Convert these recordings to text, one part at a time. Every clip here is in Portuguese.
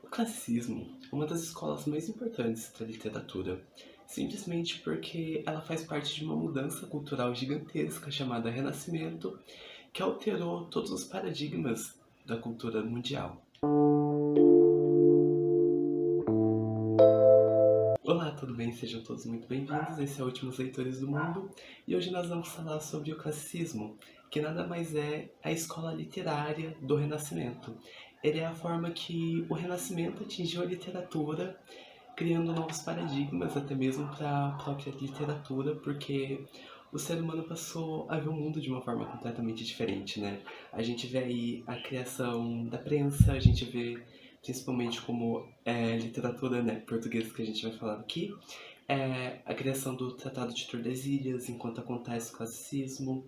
O classicismo é uma das escolas mais importantes da literatura, simplesmente porque ela faz parte de uma mudança cultural gigantesca chamada Renascimento, que alterou todos os paradigmas da cultura mundial. Olá, tudo bem? Sejam todos muito bem-vindos. Esse é o Últimos Leitores do Mundo e hoje nós vamos falar sobre o classicismo, que nada mais é a escola literária do Renascimento. Ele é a forma que o Renascimento atingiu a literatura, criando novos paradigmas, até mesmo para a própria literatura, porque o ser humano passou a ver o mundo de uma forma completamente diferente, né? A gente vê aí a criação da prensa, a gente vê principalmente como literatura, né, portuguesa que a gente vai falar aqui, a criação do Tratado de Tordesilhas, enquanto acontece o classicismo,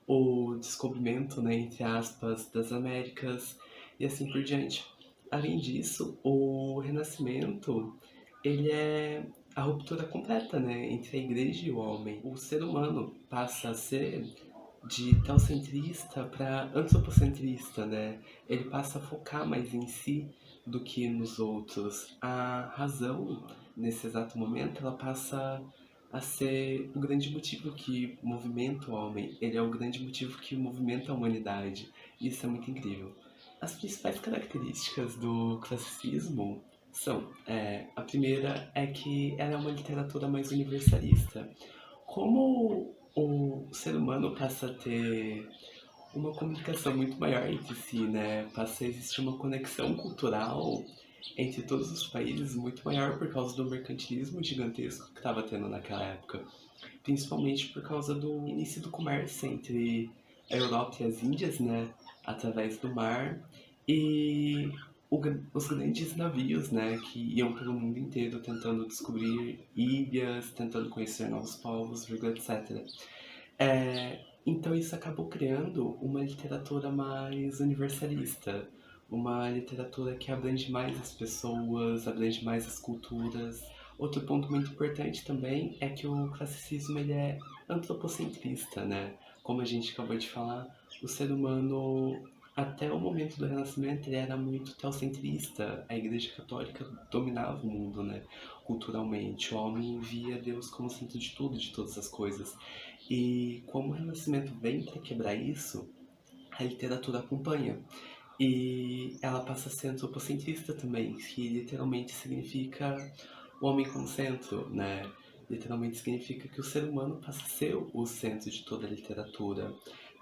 o descobrimento, né, entre aspas, das Américas e assim por diante. Além disso, o Renascimento, ele é a ruptura completa, né, entre a igreja e o homem. O ser humano passa a ser de teocentrista para antropocentrista, né? Ele passa a focar mais em si do que nos outros. A razão, nesse exato momento, ela passa a ser o grande motivo que movimenta o homem. Ele é o grande motivo que movimenta a humanidade. Isso é muito incrível. As principais características do classicismo são, a primeira é que ela é uma literatura mais universalista. Como o ser humano passa a ter uma comunicação muito maior entre si, né? Passa a existir uma conexão cultural entre todos os países muito maior por causa do mercantilismo gigantesco que estava tendo naquela época, principalmente por causa do início do comércio entre a Europa e as Índias, né, através do mar, e os grandes navios, né, que iam pelo mundo inteiro tentando descobrir ilhas, tentando conhecer novos povos, etc. Então isso acabou criando uma literatura mais universalista, uma literatura que abrange mais as pessoas, abrange mais as culturas. Outro ponto muito importante também é que o classicismo ele é antropocentrista, né? Como a gente acabou de falar, o ser humano até o momento do Renascimento ele era muito teocentrista. A Igreja Católica dominava o mundo, né? Culturalmente, o homem via Deus como centro de tudo, de todas as coisas. E como o Renascimento vem para quebrar isso, a literatura acompanha. E ela passa a ser antropocentrista também, que literalmente significa o homem como centro, né? Literalmente significa que o ser humano passa a ser o centro de toda a literatura.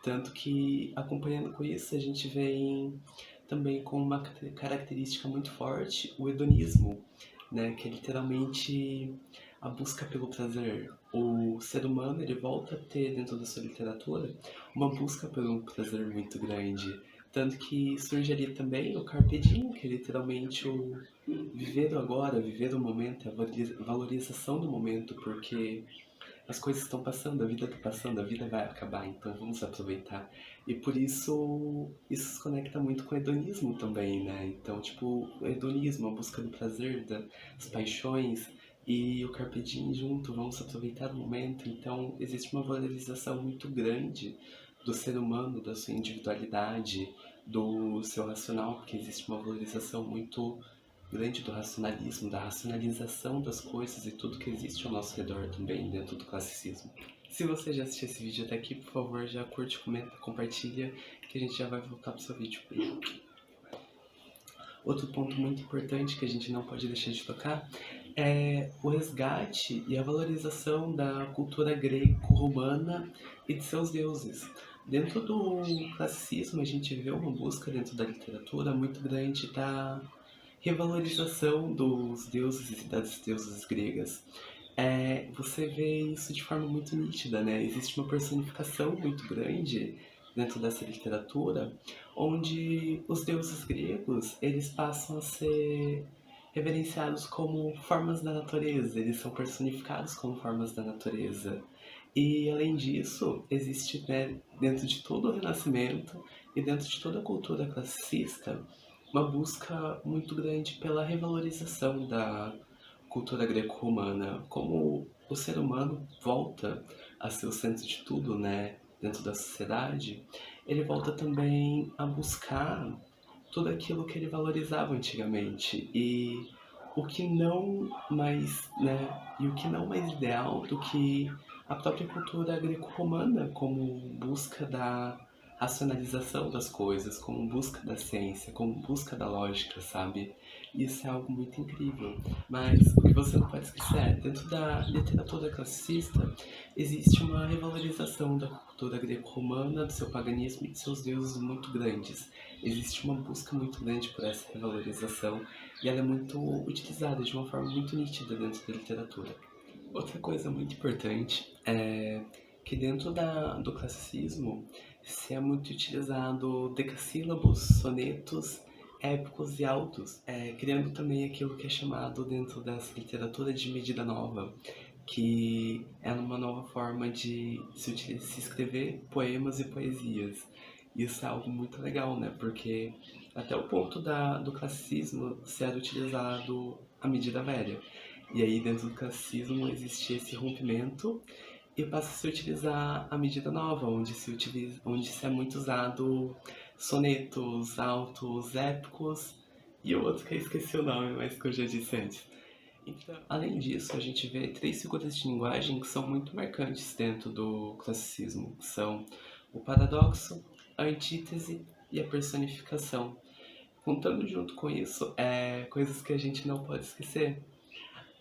Tanto que, acompanhando com isso, a gente vem também com uma característica muito forte, o hedonismo, né? Que é literalmente a busca pelo prazer. O ser humano ele volta a ter dentro da sua literatura uma busca por um prazer muito grande. Tanto que surge ali também o Carpe Diem, que é literalmente o viver o agora, viver o momento, a valorização do momento, porque as coisas estão passando, a vida está passando, a vida vai acabar, então vamos aproveitar. E por isso se conecta muito com o hedonismo também, né? Então, tipo, o hedonismo, a busca do prazer, das paixões, e o Carpe Diem junto, vamos aproveitar o momento. Então, existe uma valorização muito grande do ser humano, da sua individualidade, do seu racional, porque existe uma valorização muito grande do racionalismo, da racionalização das coisas e tudo que existe ao nosso redor também dentro do classicismo. Se você já assistiu esse vídeo até aqui, por favor, já curte, comenta, compartilha, que a gente já vai voltar pro seu vídeo. Beijo. Outro ponto muito importante que a gente não pode deixar de tocar é o resgate e a valorização da cultura greco-romana e de seus deuses. Dentro do classicismo, a gente vê uma busca dentro da literatura muito grande da revalorização dos deuses e das deusas gregas. Você vê isso de forma muito nítida, né? Existe uma personificação muito grande dentro dessa literatura, onde os deuses gregos eles passam a ser reverenciados como formas da natureza, eles são personificados como formas da natureza. E além disso, existe, né, dentro de todo o Renascimento e dentro de toda a cultura classicista uma busca muito grande pela revalorização da cultura greco-romana, como o ser humano volta a ser o centro de tudo, né, dentro da sociedade, ele volta também a buscar tudo aquilo que ele valorizava antigamente e o que não mais, né, e o que não mais ideal do que a própria cultura greco-romana como busca da racionalização das coisas, como busca da ciência, como busca da lógica, sabe? Isso é algo muito incrível. Mas o que você não pode esquecer é, dentro da literatura classicista, existe uma revalorização da cultura greco-romana, do seu paganismo e de seus deuses muito grandes. Existe uma busca muito grande por essa revalorização e ela é muito utilizada de uma forma muito nítida dentro da literatura. Outra coisa muito importante é que dentro do classicismo se é muito utilizado decassílabos, sonetos, épicos e autos, criando também aquilo que é chamado dentro dessa literatura de medida nova, que é uma nova forma de se escrever poemas e poesias. Isso é algo muito legal, né? Porque até o ponto do classicismo ser utilizado a medida velha. E aí dentro do classicismo existe esse rompimento e passa a se utilizar a medida nova, onde se é muito usado sonetos, autos, épicos e o outro que eu esqueci o nome, mas que eu já disse antes. Então, além disso, a gente vê três figuras de linguagem que são muito marcantes dentro do classicismo. São o paradoxo, a antítese e a personificação. Contando junto com isso, coisas que a gente não pode esquecer.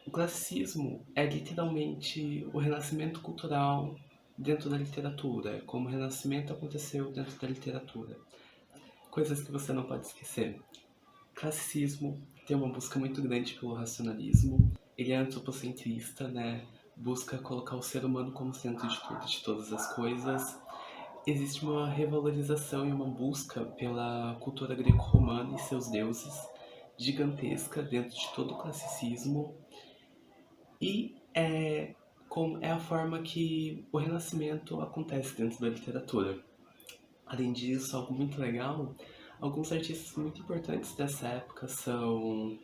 O classicismo é literalmente o renascimento cultural dentro da literatura, como o renascimento aconteceu dentro da literatura. Coisas que você não pode esquecer. Classicismo tem uma busca muito grande pelo racionalismo, ele é antropocentrista, né? Busca colocar o ser humano como centro de tudo, de todas as coisas. Existe uma revalorização e uma busca pela cultura greco-romana e seus deuses gigantesca dentro de todo o classicismo. E é a forma que o renascimento acontece dentro da literatura. Além disso, algo muito legal, alguns artistas muito importantes dessa época são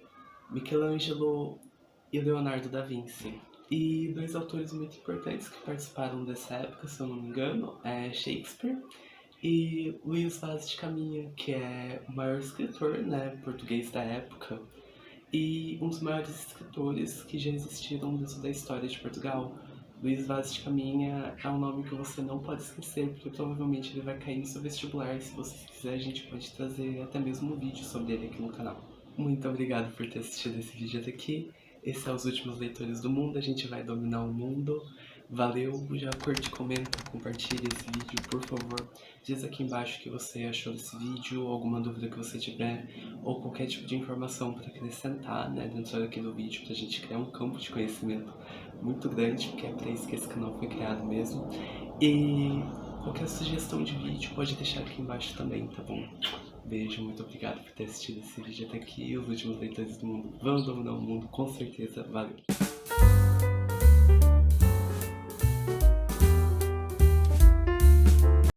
Michelangelo e Leonardo da Vinci. E dois autores muito importantes que participaram dessa época, se eu não me engano, é Shakespeare e Luís Vaz de Caminha, que é o maior escritor, né, português da época e um dos maiores escritores que já existiram dentro da história de Portugal. Luís Vaz de Caminha é um nome que você não pode esquecer, porque provavelmente ele vai cair no seu vestibular. Se você quiser, a gente pode trazer até mesmo um vídeo sobre ele aqui no canal. Muito obrigado por ter assistido esse vídeo até aqui. Esse é Os Últimos Leitores do Mundo, a gente vai dominar o mundo. Valeu, já curte, comenta, compartilha esse vídeo, por favor. Diz aqui embaixo o que você achou desse vídeo, alguma dúvida que você tiver, ou qualquer tipo de informação para acrescentar, né, dentro aqui do vídeo, pra gente criar um campo de conhecimento muito grande, porque é para isso que esse canal foi criado mesmo. E qualquer sugestão de vídeo pode deixar aqui embaixo também, tá bom? Beijo, muito obrigado por ter assistido esse vídeo até aqui. Os Últimos Leitores do Mundo vão dominar o mundo, com certeza. Valeu!